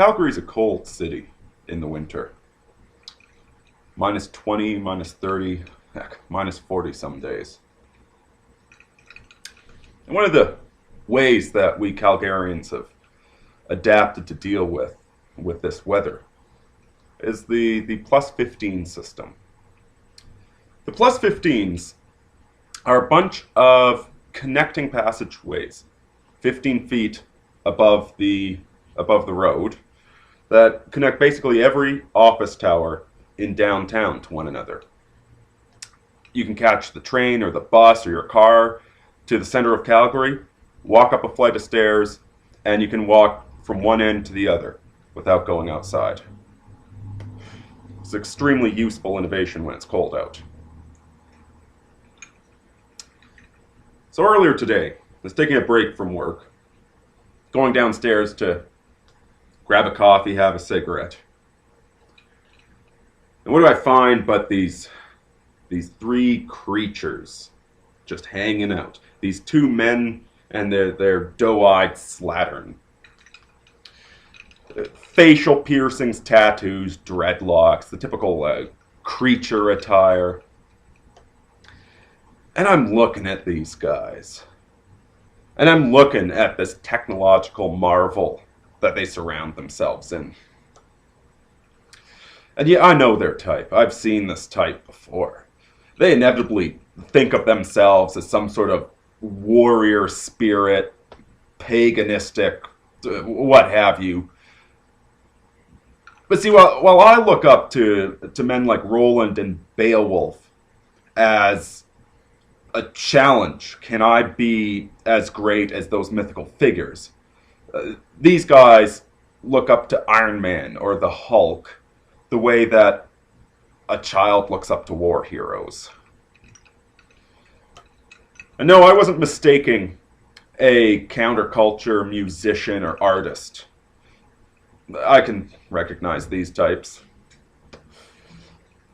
Calgary's a cold city in the winter. Minus 20, minus 30, heck, minus 40 some days. And one of the ways that we Calgarians have adapted to deal with this weather is the plus 15 system. The plus 15s are a bunch of connecting passageways 15 feet above the road that connect basically every office tower in downtown to one another. You can catch the train or the bus or your car to the center of Calgary, walk up a flight of stairs, and you can walk from one end to the other without going outside. It's extremely useful innovation when it's cold out. So earlier today, I was taking a break from work, going downstairs to grab a coffee, have a cigarette. And what do I find but these three creatures just hanging out. These two men and their doe-eyed slattern. Facial piercings, tattoos, dreadlocks, the typical creature attire. And I'm looking at these guys. And I'm looking at this technological marvel that they surround themselves in. And yeah, I know their type. I've seen this type before. They inevitably think of themselves as some sort of warrior spirit, paganistic, what have you. But see, while I look up to men like Roland and Beowulf as a challenge, can I be as great as those mythical figures? These guys look up to Iron Man or the Hulk the way that a child looks up to war heroes. And no, I wasn't mistaking a counterculture musician or artist. I can recognize these types.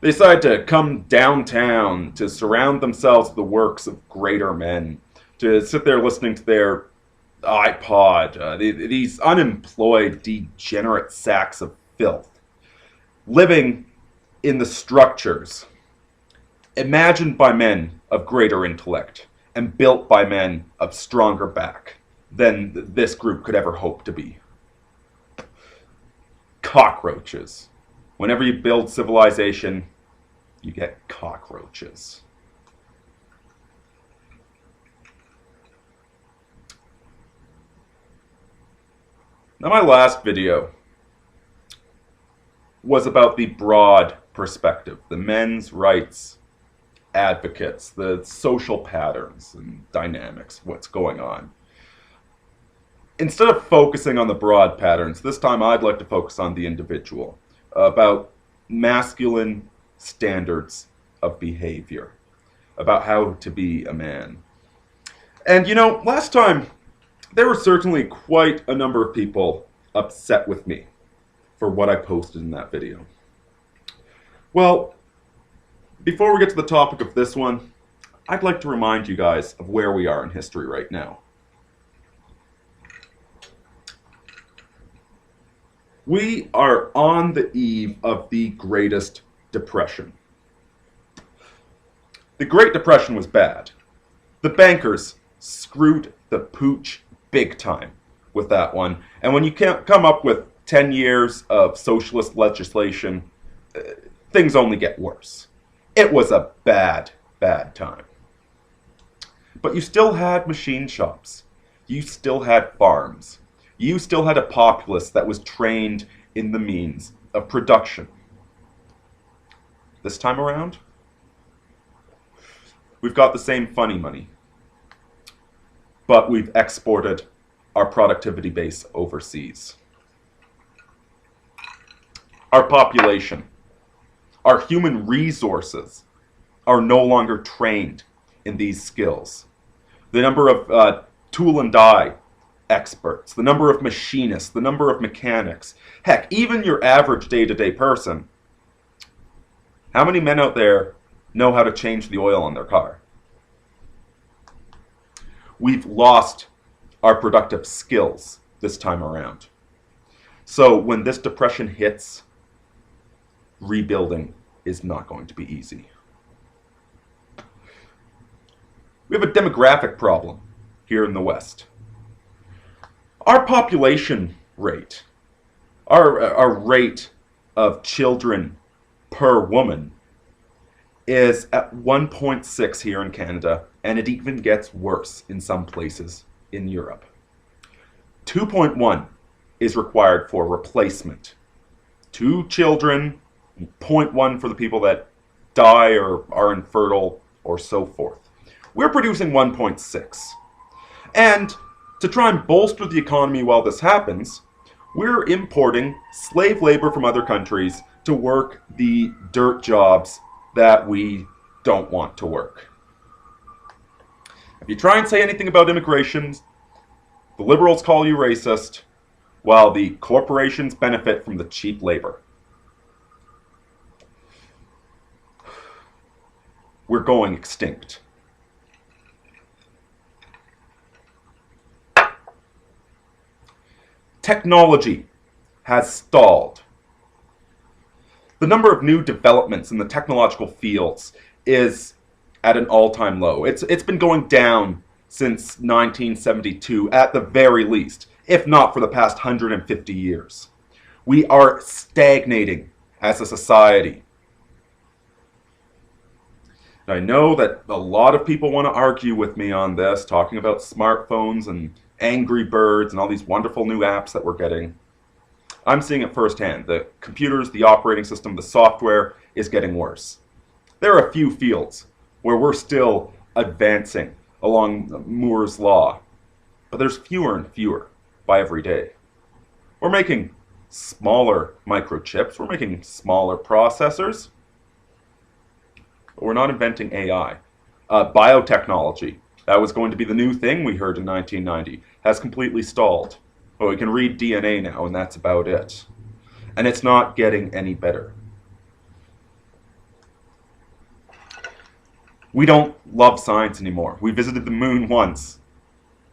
They decide to come downtown to surround themselves with the works of greater men, to sit there listening to their iPod, these unemployed, degenerate sacks of filth, living in the structures imagined by men of greater intellect and built by men of stronger back than this group could ever hope to be. Cockroaches. Whenever you build civilization, you get cockroaches. Now, my last video was about the broad perspective, the men's rights advocates, the social patterns and dynamics, what's going on. Instead of focusing on the broad patterns, this time I'd like to focus on the individual, about masculine standards of behavior, about how to be a man. And you know, last time there were certainly quite a number of people upset with me for what I posted in that video. Well, before we get to the topic of this one, I'd like to remind you guys of where we are in history right now. We are on the eve of the Greatest Depression. The Great Depression was bad. The bankers screwed the pooch big time with that one. And when you can't come up with 10 years of socialist legislation, things only get worse. It was a bad, bad time. But you still had machine shops. You still had farms. You still had a populace that was trained in the means of production. This time around, we've got the same funny money, but we've exported our productivity base overseas. Our population, our human resources are no longer trained in these skills. The number of tool and die experts, the number of machinists, the number of mechanics, heck, even your average day-to-day person. How many men out there know how to change the oil on their car? We've lost our productive skills this time around. So when this depression hits, rebuilding is not going to be easy. We have a demographic problem here in the West. Our population rate, our rate of children per woman is at 1.6 here in Canada, and it even gets worse in some places in Europe. 2.1 is required for replacement. 2 children, 0.1 for the people that die or are infertile or so forth. We're producing 1.6. And to try and bolster the economy while this happens, we're importing slave labor from other countries to work the dirt jobs that we don't want to work. If you try and say anything about immigration, the liberals call you racist, while the corporations benefit from the cheap labor. We're going extinct. Technology has stalled. The number of new developments in the technological fields is at an all-time low. It's been going down since 1972 at the very least, if not for the past 150 years. We are stagnating as a society. I know that a lot of people want to argue with me on this, talking about smartphones and Angry Birds and all these wonderful new apps that we're getting. I'm seeing it firsthand. The computers, the operating system, the software is getting worse. There are a few fields where we're still advancing along Moore's law, but there's fewer and fewer by every day. We're making smaller microchips, we're making smaller processors, but we're not inventing AI. Biotechnology, that was going to be the new thing we heard in 1990, has completely stalled. Well, we can read DNA now, and that's about it. And it's not getting any better. We don't love science anymore. We visited the moon once.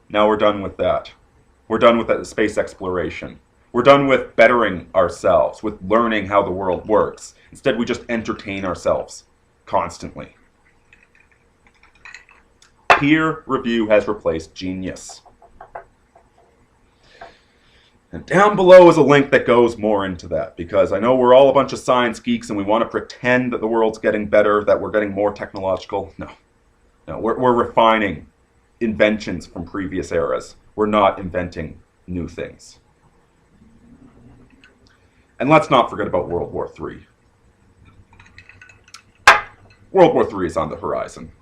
Now we're done with that. We're done with that space exploration. We're done with bettering ourselves, with learning how the world works. Instead, we just entertain ourselves constantly. Peer review has replaced genius. And down below is a link that goes more into that, because I know we're all a bunch of science geeks and we want to pretend that the world's getting better, that we're getting more technological. No, we're refining inventions from previous eras. We're not inventing new things. And let's not forget about World War III. World War III is on the horizon.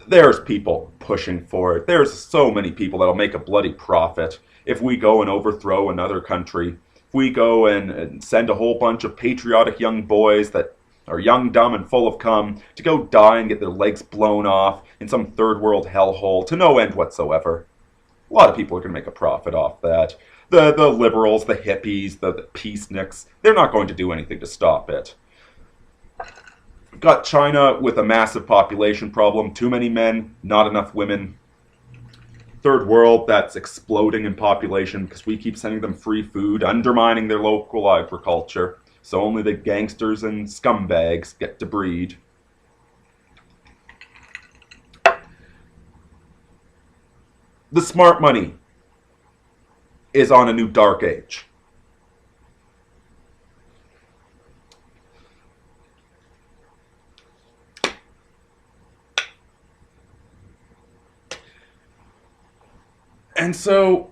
There's people pushing for it. There's so many people that'll make a bloody profit if we go and overthrow another country. If we go and send a whole bunch of patriotic young boys that are young, dumb, and full of cum to go die and get their legs blown off in some third world hellhole to no end whatsoever. A lot of people are going to make a profit off that. The liberals, the hippies, the peaceniks, they're not going to do anything to stop it. We've got China with a massive population problem. Too many men, not enough women. Third world that's exploding in population because we keep sending them free food, undermining their local agriculture, so only the gangsters and scumbags get to breed. The smart money is on a new dark age. And so,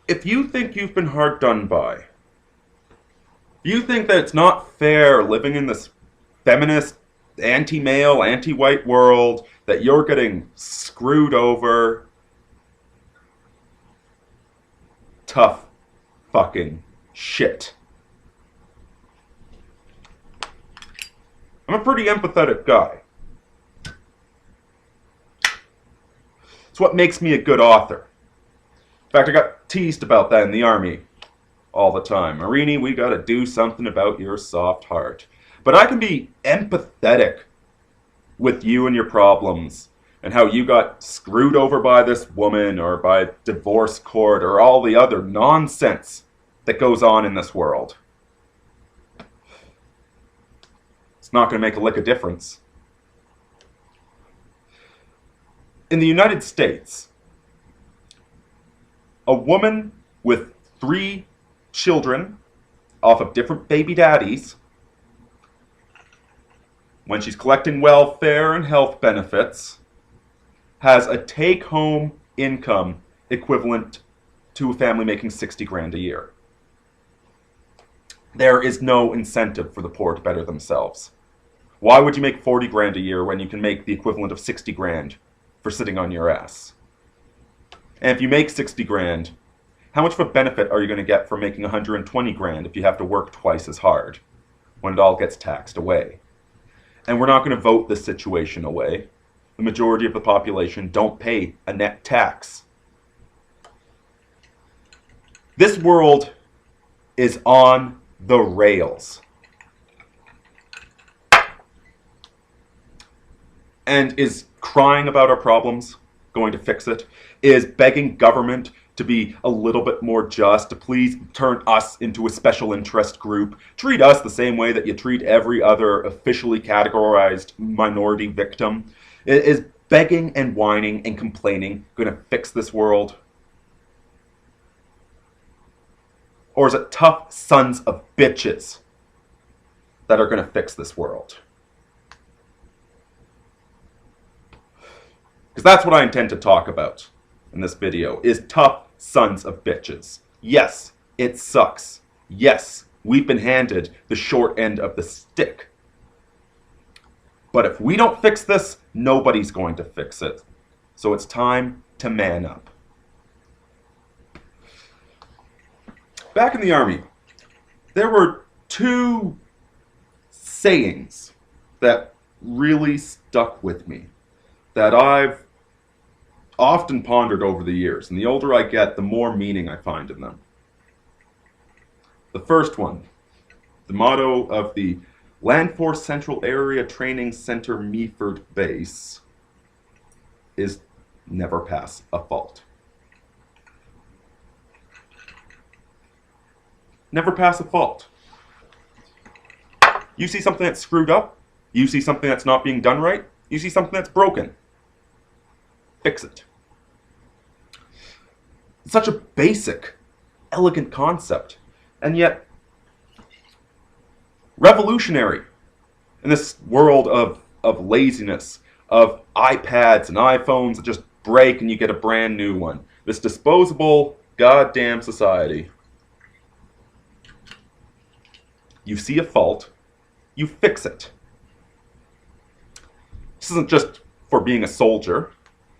if you think you've been hard done by, you think that it's not fair living in this feminist, anti-male, anti-white world, that you're getting screwed over, tough fucking shit. I'm a pretty empathetic guy. It's what makes me a good author. In fact, I got teased about that in the army all the time. Aurini, we gotta do something about your soft heart. But I can be empathetic with you and your problems and how you got screwed over by this woman or by divorce court or all the other nonsense that goes on in this world. It's not going to make a lick of difference. In the United States, a woman with 3 children off of different baby daddies, when she's collecting welfare and health benefits, has a take-home income equivalent to a family making 60 grand a year. There is no incentive for the poor to better themselves. Why would you make 40 grand a year when you can make the equivalent of 60 grand for sitting on your ass? And if you make 60 grand, how much of a benefit are you going to get from making 120 grand if you have to work twice as hard when it all gets taxed away? And we're not going to vote this situation away. The majority of the population don't pay a net tax. This world is on the rails. And is crying about our problems going to fix it? Is begging government to be a little bit more just, to please turn us into a special interest group, treat us the same way that you treat every other officially categorized minority victim? Is begging and whining and complaining going to fix this world? Or is it tough sons of bitches that are going to fix this world? Because that's what I intend to talk about in this video, is tough sons of bitches. Yes, it sucks. Yes, we've been handed the short end of the stick. But if we don't fix this, nobody's going to fix it. So it's time to man up. Back in the Army, there were 2 sayings that really stuck with me, that I've often pondered over the years, and the older I get, the more meaning I find in them. The first one, the motto of the Land Force Central Area Training Center Meaford Base, is never pass a fault. Never pass a fault. You see something that's screwed up, you see something that's not being done right, you see something that's broken. Fix it. It's such a basic, elegant concept, and yet revolutionary in this world of laziness, of iPads and iPhones that just break and you get a brand new one. This disposable goddamn society. You see a fault, you fix it. This isn't just for being a soldier.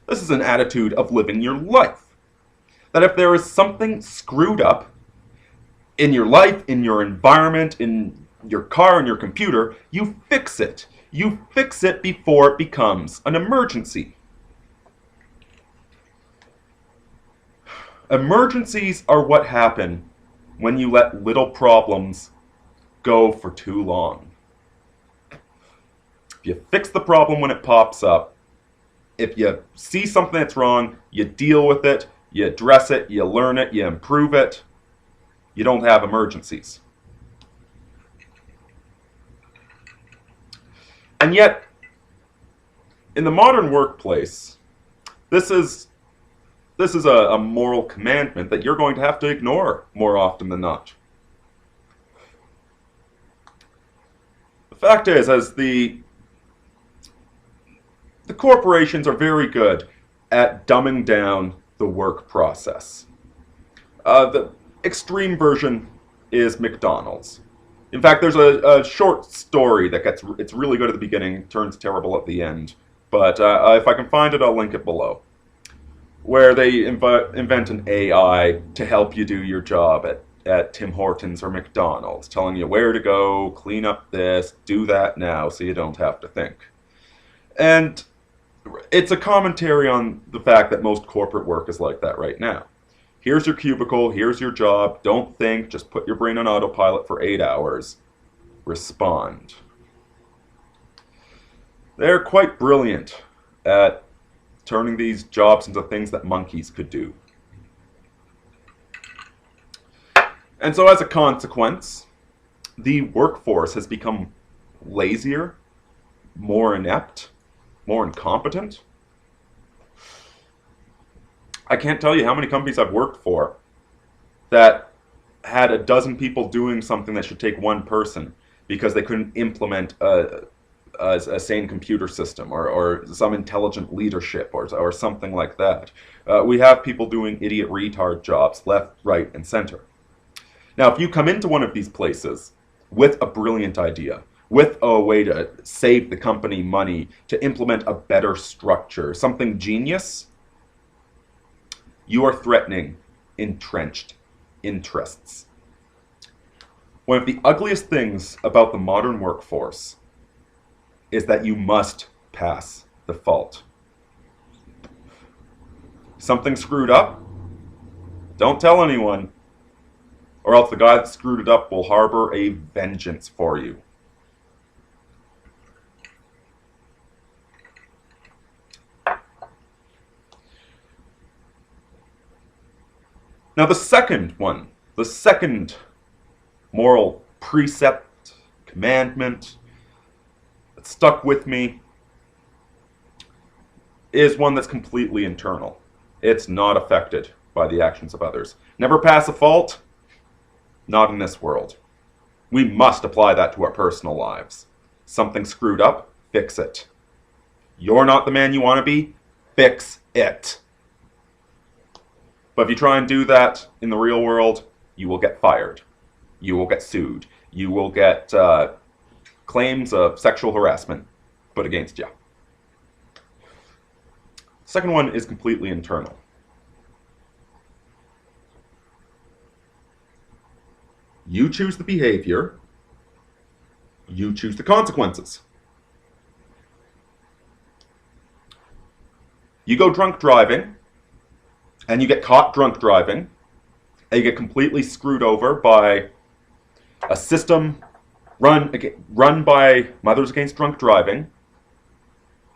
This is an attitude of living your life. That if there is something screwed up in your life, in your environment, in your car, in your computer, you fix it. You fix it before it becomes an emergency. Emergencies are what happen when you let little problems go for too long. If you fix the problem when it pops up, if you see something that's wrong, you deal with it, you address it, you learn it, you improve it, you don't have emergencies. And yet, in the modern workplace, this is a moral commandment that you're going to have to ignore more often than not. The fact is, as the corporations are very good at dumbing down the work process. The extreme version is McDonald's. In fact, there's a short story that it's really good at the beginning, turns terrible at the end. But if I can find it, I'll link it below. Where they invent an AI to help you do your job at Tim Hortons or McDonald's, telling you where to go, clean up this, do that now, so you don't have to think. And it's a commentary on the fact that most corporate work is like that right now. Here's your cubicle, here's your job, don't think, just put your brain on autopilot for 8 hours. Respond. They're quite brilliant at turning these jobs into things that monkeys could do. And so as a consequence, the workforce has become lazier, more inept, more incompetent. I can't tell you how many companies I've worked for that had a dozen people doing something that should take one person because they couldn't implement a sane computer system or some intelligent leadership or something like that. We have people doing idiot retard jobs left, right, and center. Now, if you come into one of these places with a brilliant idea, with a way to save the company money, to implement a better structure, something genius, you are threatening entrenched interests. One of the ugliest things about the modern workforce is that you must pass the fault. Something screwed up? Don't tell anyone, or else the guy that screwed it up will harbor a vengeance for you. Now the second moral precept, commandment that stuck with me is one that's completely internal. It's not affected by the actions of others. Never pass a fault, not in this world. We must apply that to our personal lives. Something screwed up, fix it. You're not the man you want to be, fix it. But if you try and do that in the real world, you will get fired. You will get sued. You will get claims of sexual harassment put against you. Second one is completely internal. You choose the behavior. You choose the consequences. You go drunk driving, and you get caught drunk driving, and you get completely screwed over by a system run by Mothers Against Drunk Driving,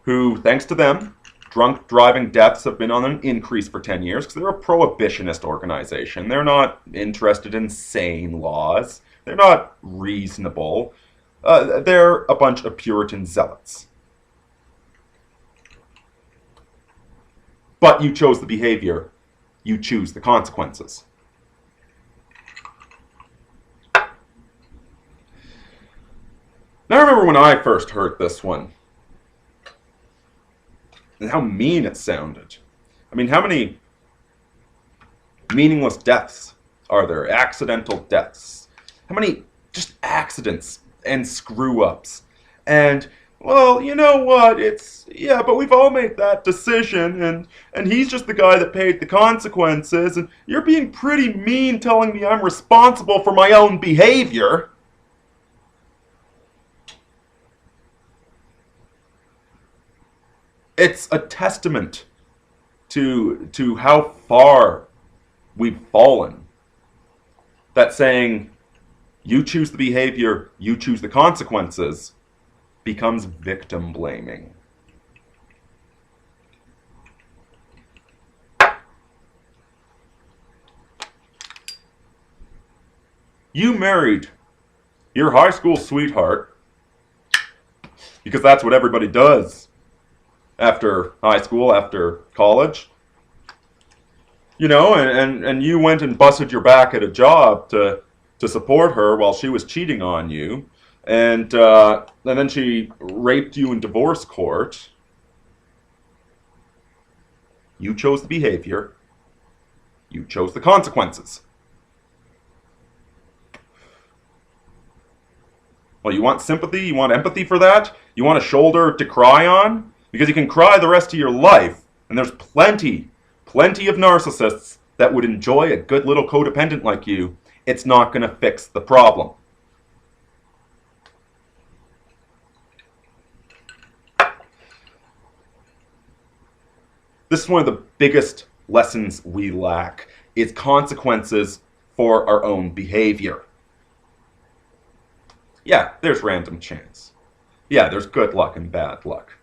who, thanks to them, drunk driving deaths have been on an increase for 10 years because they're a prohibitionist organization. They're not interested in sane laws. They're not reasonable. They're a bunch of Puritan zealots. But you chose the behavior. You choose the consequences. Now I remember when I first heard this one, and how mean it sounded. I mean, how many meaningless deaths are there? Accidental deaths. How many just accidents and screw-ups? And, well, you know what, yeah, but we've all made that decision, and he's just the guy that paid the consequences, and you're being pretty mean telling me I'm responsible for my own behavior. It's a testament to how far we've fallen. That saying, you choose the behavior, you choose the consequences, becomes victim blaming. You married your high school sweetheart because that's what everybody does after high school, after college. You know, and you went and busted your back at a job to support her while she was cheating on you. And then she raped you in divorce court. You chose the behavior. You chose the consequences. Well, you want sympathy? You want empathy for that? You want a shoulder to cry on? Because you can cry the rest of your life, and there's plenty of narcissists that would enjoy a good little codependent like you. It's not going to fix the problem. This is one of the biggest lessons we lack, is consequences for our own behavior. Yeah, there's random chance. Yeah, there's good luck and bad luck.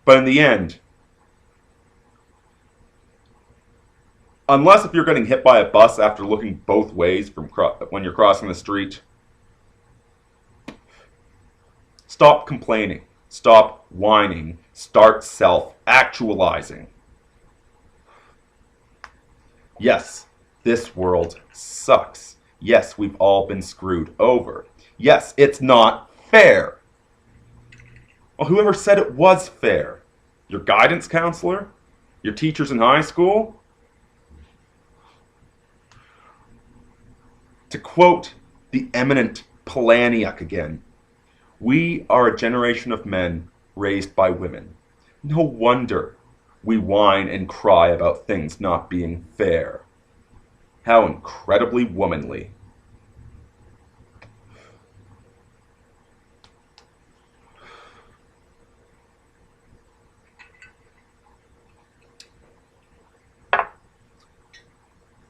But in the end, Unless if you're getting hit by a bus after looking both ways from when you're crossing the street. Stop complaining. Stop whining. Start self-actualizing. Yes, this world sucks. Yes, we've all been screwed over. Yes, it's not fair. Well, whoever said it was fair? Your guidance counselor? Your teachers in high school? To quote the eminent Polaniuk again, we are a generation of men raised by women. No wonder we whine and cry about things not being fair. How incredibly womanly.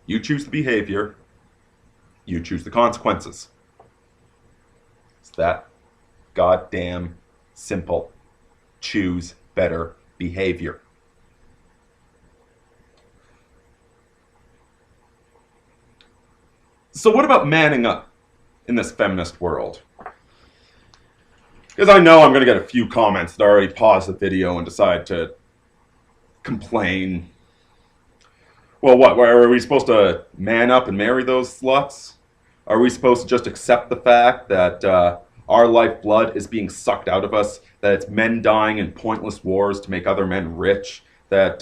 You choose the behavior, you choose the consequences. It's that goddamn simple. Choose better behavior. So what about manning up in this feminist world? Because I know I'm going to get a few comments that already paused the video and decide to complain. Well, what? Are we supposed to man up and marry those sluts? Are we supposed to just accept the fact that our lifeblood is being sucked out of us, that it's men dying in pointless wars to make other men rich, that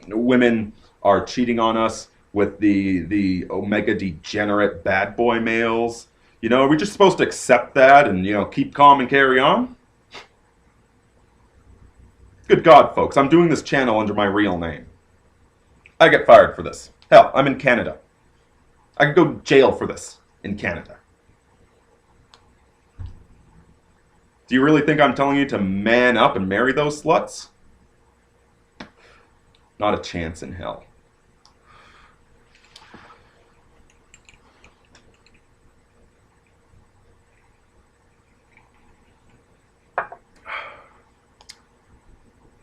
women are cheating on us with the omega degenerate bad boy males? You know, are we just supposed to accept that and, you know, keep calm and carry on? Good God, folks, I'm doing this channel under my real name. I get fired for this. Hell, I'm in Canada. I could go to jail for this in Canada. Do you really think I'm telling you to man up and marry those sluts? Not a chance in hell.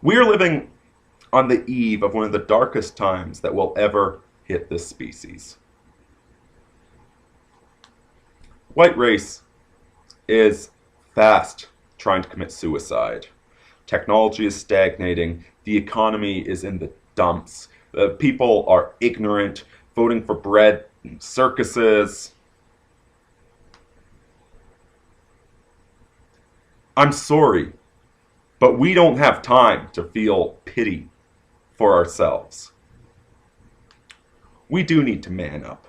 We are living on the eve of one of the darkest times that will ever hit this species. White race is fast trying to commit suicide. Technology is stagnating. The economy is in the dumps. People are ignorant, voting for bread and circuses. I'm sorry, but we don't have time to feel pity for ourselves. We do need to man up.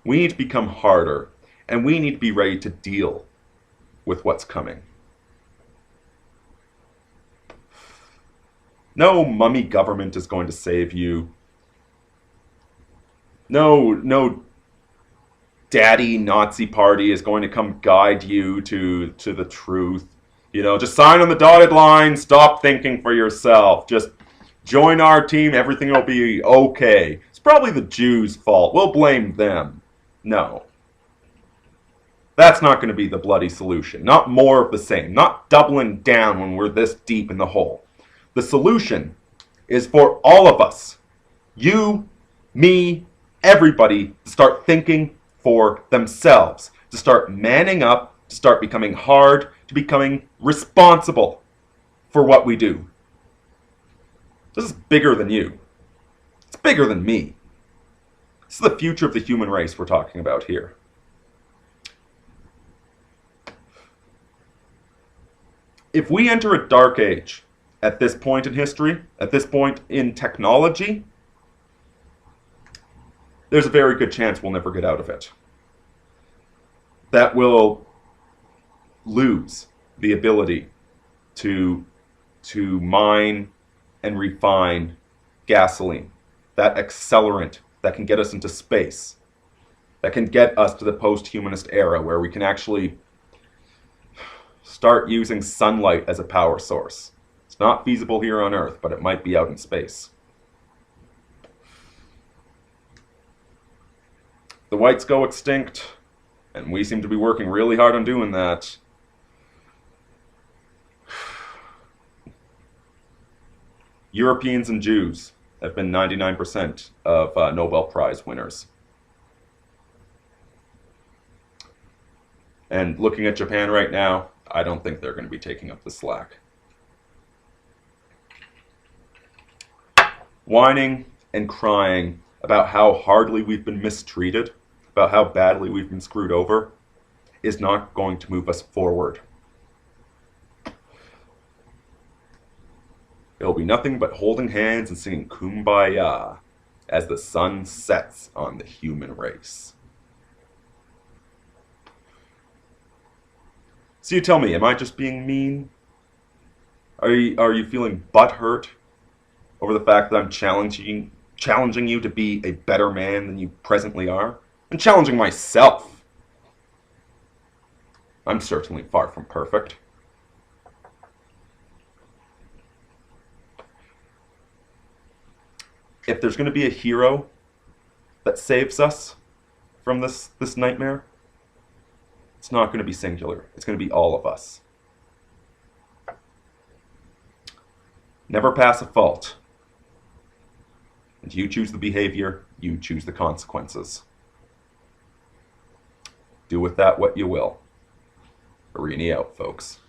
We need to become harder, and we need to be ready to deal with what's coming. No mummy government is going to save you. No daddy Nazi party is going to come guide you to the truth. You know, just sign on the dotted line, stop thinking for yourself. Just join our team, everything will be okay. It's probably the Jews' fault. We'll blame them. No. That's not going to be the bloody solution. Not more of the same. Not doubling down when we're this deep in the hole. The solution is for all of us, you, me, everybody, to start thinking for themselves, to start manning up, to start becoming hard, to becoming responsible for what we do. This is bigger than you. It's bigger than me. This is the future of the human race we're talking about here. If we enter a dark age at this point in history, at this point in technology, there's a very good chance we'll never get out of it. That will lose the ability to mine and refine gasoline, that accelerant that can get us into space, that can get us to the post-humanist era where we can actually start using sunlight as a power source. It's not feasible here on Earth, but it might be out in space. The whites go extinct, and we seem to be working really hard on doing that. Europeans and Jews, have been 99% of Nobel Prize winners. And looking at Japan right now, I don't think they're going to be taking up the slack. Whining and crying about how hardly we've been mistreated, about how badly we've been screwed over, is not going to move us forward. It'll be nothing but holding hands and singing Kumbaya as the sun sets on the human race. So you tell me, am I just being mean? Are you feeling butthurt over the fact that I'm challenging you to be a better man than you presently are? I'm challenging myself. I'm certainly far from perfect. If there's going to be a hero that saves us from this nightmare, it's not going to be singular. It's going to be all of us. Never pass a fault. And you choose the behavior, you choose the consequences. Do with that what you will. Aurini out, folks.